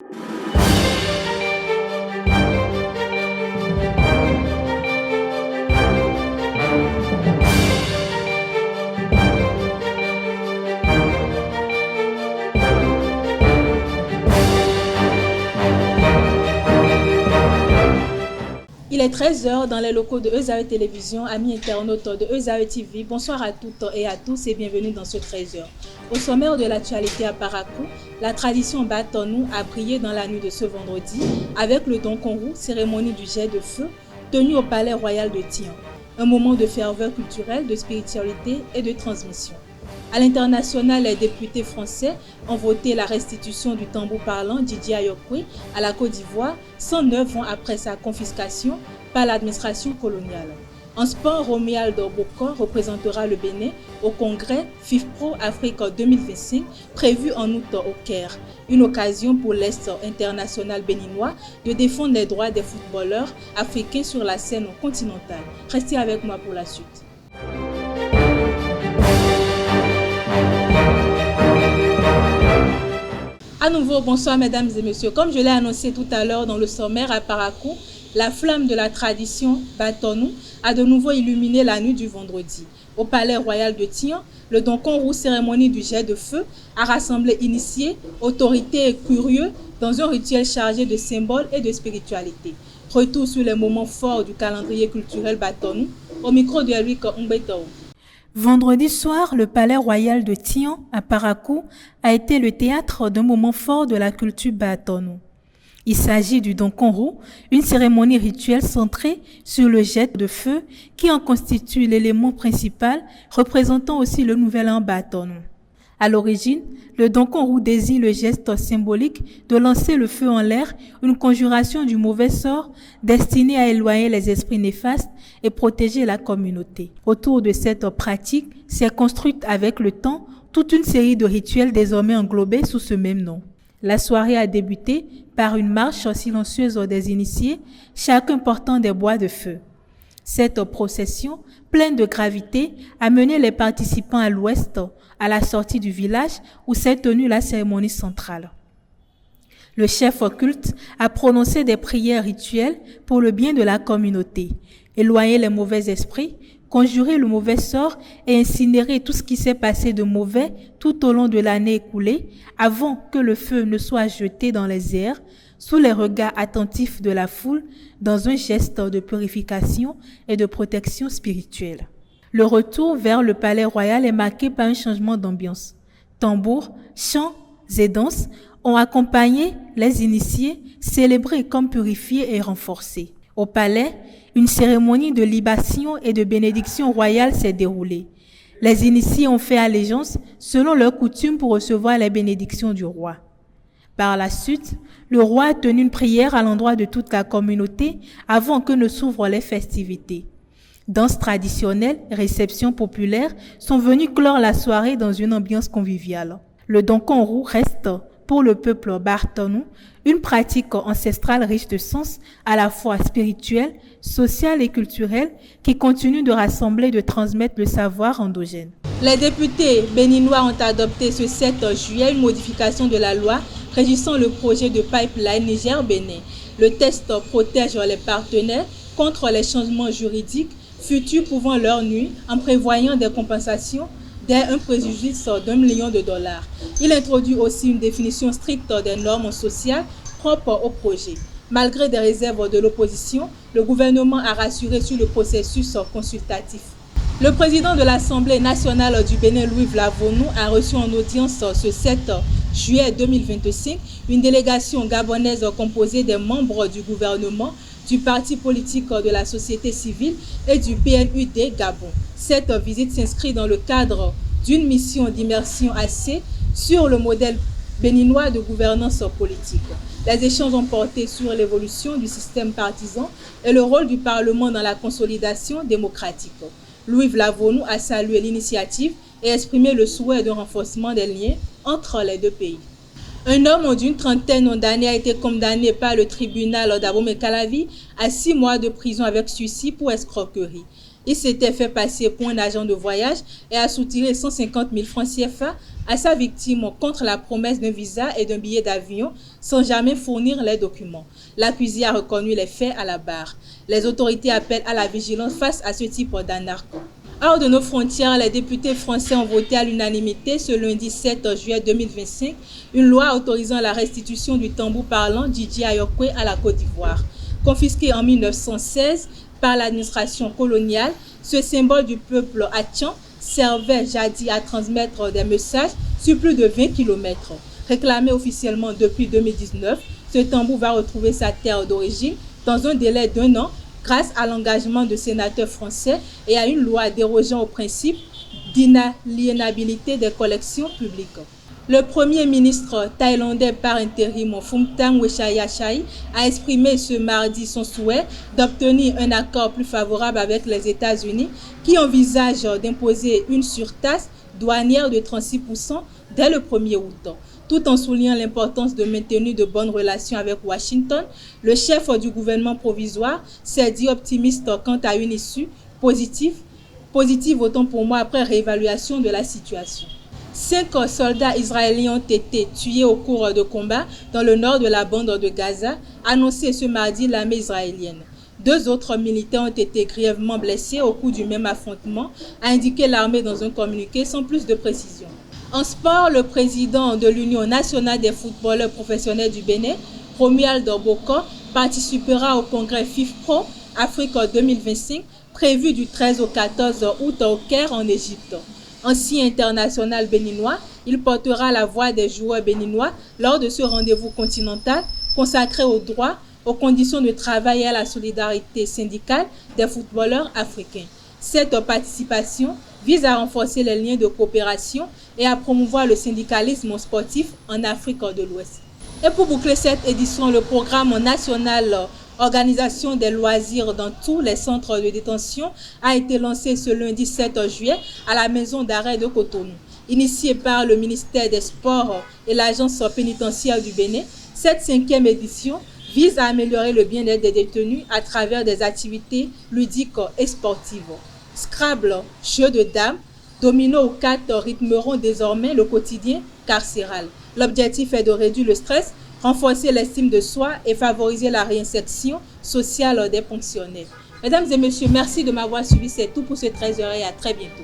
Il est 13 h dans les locaux de Eusae Télévision, amis internautes de Eusae TV. Bonsoir à toutes et à tous et bienvenue dans ce 13 h. Au sommaire de l'actualité à Parakou, la tradition Batonou a brillé dans la nuit de ce vendredi avec le Donkonrou, cérémonie du jet de feu, tenue au Palais Royal de Tian. Un moment de ferveur culturelle, de spiritualité et de transmission. À l'international, les députés français ont voté la restitution du tambour parlant Didier Ayokwe à la Côte d'Ivoire 109 ans après sa confiscation par l'administration coloniale. En sport, Romuald Bokor représentera le Bénin au congrès FIFPro Afrique 2025 prévu en août au Caire. Une occasion pour l'Est international béninois de défendre les droits des footballeurs africains sur la scène continentale. Restez avec moi pour la suite. À nouveau, bonsoir mesdames et messieurs. Comme je l'ai annoncé tout à l'heure dans le sommaire à Parakou, la flamme de la tradition Batonou a de nouveau illuminé la nuit du vendredi. Au Palais Royal de Tian, le Donkonrou, cérémonie du jet de feu, a rassemblé initiés, autorités et curieux dans un rituel chargé de symboles et de spiritualité. Retour sur les moments forts du calendrier culturel Batonou, au micro de Eric Mbetao. Vendredi soir, le Palais Royal de Tian, à Parakou, a été le théâtre d'un moment fort de la culture Batonou. Il s'agit du Donkonrou, une cérémonie rituelle centrée sur le jet de feu qui en constitue l'élément principal, représentant aussi le nouvel an Batonou. À l'origine, le Donkonrou désigne le geste symbolique de lancer le feu en l'air, une conjuration du mauvais sort destinée à éloigner les esprits néfastes et protéger la communauté. Autour de cette pratique s'est construite avec le temps toute une série de rituels désormais englobés sous ce même nom. La soirée a débuté par une marche silencieuse des initiés, chacun portant des bois de feu. Cette procession, pleine de gravité, a mené les participants à l'ouest, à la sortie du village où s'est tenue la cérémonie centrale. Le chef occulte a prononcé des prières rituelles pour le bien de la communauté, éloigner les mauvais esprits, conjurer le mauvais sort et incinérer tout ce qui s'est passé de mauvais tout au long de l'année écoulée avant que le feu ne soit jeté dans les airs, sous les regards attentifs de la foule, dans un geste de purification et de protection spirituelle. Le retour vers le palais royal est marqué par un changement d'ambiance. Tambours, chants et danses ont accompagné les initiés, célébrés comme purifiés et renforcés. Au palais, une cérémonie de libation et de bénédiction royale s'est déroulée. Les initiés ont fait allégeance selon leur coutume pour recevoir les bénédictions du roi. Par la suite, le roi a tenu une prière à l'endroit de toute la communauté avant que ne s'ouvrent les festivités. Danses traditionnelles, réceptions populaires sont venues clore la soirée dans une ambiance conviviale. Le Donkonrou reste, pour le peuple Batonou, une pratique ancestrale riche de sens, à la fois spirituelle, sociale et culturelle, qui continue de rassembler et de transmettre le savoir endogène. Les députés béninois ont adopté ce 7 juillet une modification de la loi régissant le projet de pipeline Niger-Bénin. Le texte protège les partenaires contre les changements juridiques futurs pouvant leur nuire en prévoyant des compensations dès un préjudice d'$1 million. Il introduit aussi une définition stricte des normes sociales propres au projet. Malgré des réserves de l'opposition, le gouvernement a rassuré sur le processus consultatif. Le président de l'Assemblée nationale du Bénin, Louis Vlavonou, a reçu en audience ce 7 juillet 2025 une délégation gabonaise composée des membres du gouvernement, du parti politique de la société civile et du PNUD Gabon. Cette visite s'inscrit dans le cadre d'une mission d'immersion AC sur le modèle béninois de gouvernance politique. Les échanges ont porté sur l'évolution du système partisan et le rôle du Parlement dans la consolidation démocratique. Louis Vlavonou a salué l'initiative et exprimé le souhait de renforcement des liens entre les deux pays. Un homme d'une trentaine d'années a été condamné par le tribunal d'Abomey-Calavi à 6 mois de prison avec sursis pour escroquerie. Il s'était fait passer pour un agent de voyage et a soutiré 150 000 francs CFA à sa victime contre la promesse d'un visa et d'un billet d'avion sans jamais fournir les documents. L'accusé a reconnu les faits à la barre. Les autorités appellent à la vigilance face à ce type d'anarcho. Hors de nos frontières, les députés français ont voté à l'unanimité ce lundi 7 juillet 2025 une loi autorisant la restitution du tambour parlant Djidji Ayokwe à la Côte d'Ivoire. Confisqué en 1916 par l'administration coloniale, ce symbole du peuple Atchan servait jadis à transmettre des messages sur plus de 20 km. Réclamé officiellement depuis 2019, ce tambour va retrouver sa terre d'origine dans un délai d'1 an grâce à l'engagement de sénateurs français et à une loi dérogeant au principe d'inaliénabilité des collections publiques. Le premier ministre thaïlandais par intérim Phumtham Wechayachai a exprimé ce mardi son souhait d'obtenir un accord plus favorable avec les États-Unis qui envisage d'imposer une surtaxe douanière de 36% dès le 1er août. Tout en soulignant l'importance de maintenir de bonnes relations avec Washington, le chef du gouvernement provisoire s'est dit optimiste quant à une issue positive autant pour moi après réévaluation de la situation. 5 soldats israéliens ont été tués au cours de combats dans le nord de la bande de Gaza, annoncé ce mardi l'armée israélienne. 2 autres militaires ont été grièvement blessés au cours du même affrontement, a indiqué l'armée dans un communiqué sans plus de précision. En sport, le président de l'Union nationale des footballeurs professionnels du Bénin, Romuald Boko, participera au congrès FIFPro Afrique 2025 prévu du 13 au 14 août au Caire en Égypte. Ancien international béninois, il portera la voix des joueurs béninois lors de ce rendez-vous continental consacré aux droits, aux conditions de travail et à la solidarité syndicale des footballeurs africains. Cette participation vise à renforcer les liens de coopération et à promouvoir le syndicalisme sportif en Afrique de l'Ouest. Et pour boucler cette édition, le programme national Organisation des loisirs dans tous les centres de détention a été lancé ce lundi 7 juillet à la maison d'arrêt de Cotonou. Initié par le ministère des Sports et l'Agence pénitentiaire du Bénin, cette 5e édition vise à améliorer le bien-être des détenus à travers des activités ludiques et sportives. Scrabble, jeux de dames, domino ou cartes rythmeront désormais le quotidien carcéral. L'objectif est de réduire le stress, renforcer l'estime de soi et favoriser la réinsertion sociale des fonctionnaires. Mesdames et messieurs, merci de m'avoir suivi. C'est tout pour ce 13h et à très bientôt.